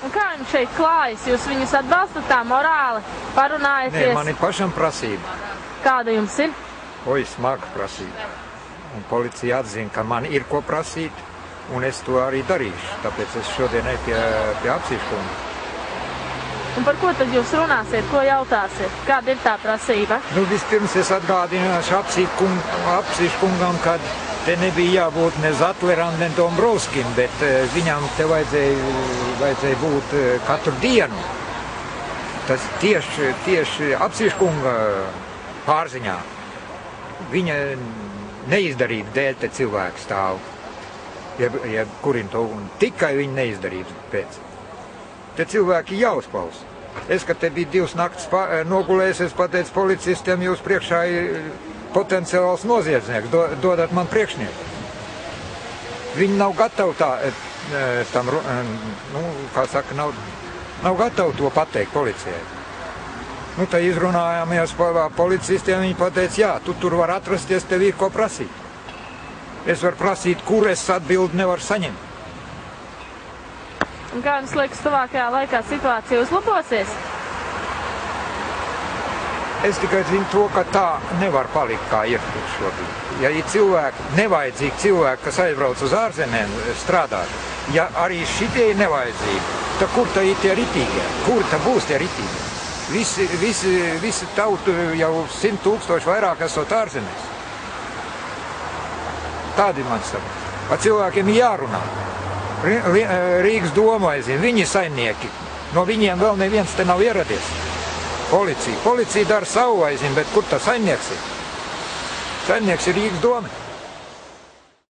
Un kā jums šeit klājas? Jūs viņus atbalstat tā morāli, parunājaties? Nē, man ir pašam prasība. Kāda jums ir? Oi, smaga prasība. Un policija atzina, ka man ir ko prasīt, un es to arī darīšu. Tāpēc es šodien eju pie apsīškunga. Un par ko tad jūs runāsiet, ko jautāsiet? Kāda ir tā prasība? Nu, vispirms es atgādināšu apsīškungam, ka te nebija jābūt ne Zatleram, ne Dombrovskim, bet viņam te vajadzēja būt katru dienu. Tas tieši apsīškunga pārziņā. Viņa neizdarība dēļ te cilvēku stāv. Jeb kurim to un tikai viņa neizdarības pēc. Te cilvēki jāuzklaus. Es, kad te bija 2 naktis nogulējis, es pateicu policistiem, jūs priekšā ir potenciāls noziedznieks, dodat man priekšnieku. Viņi nav gatavi tam, nu, kā saka, nav gatavi to pateikt policijai. Nu, tā izrunājāmies policistiem, viņi pateica, jā, tu tur var atrasties, tev ir ko prasīt. Es varu prasīt, kur es atbildi nevaru saņemt. Un kā jums liekas, tuvākajā laikā situācija uzlabosies? Es tikai zinu to, ka tā nevar palikt kā ir šobrīd. Ja ir cilvēki, nevajadzīgi cilvēki, kas aizbrauc uz ārzemēm strādāt, ja arī šitie ir nevajadzīgi, tad kur tā ir tie ritīgie? Kur tā būs tie ritīgie? Visi tautu jau 100 000 vairāk esot ārzemēs. Tādi man saka. Ar cilvēkiem jārunā. Rīgas doma aizvien, viņi saimnieki. No viņiem vēl neviens te nav ieradies. Policija dara savu aizvien, bet kur tā saimnieks ir? Saimnieks ir Rīgas doma.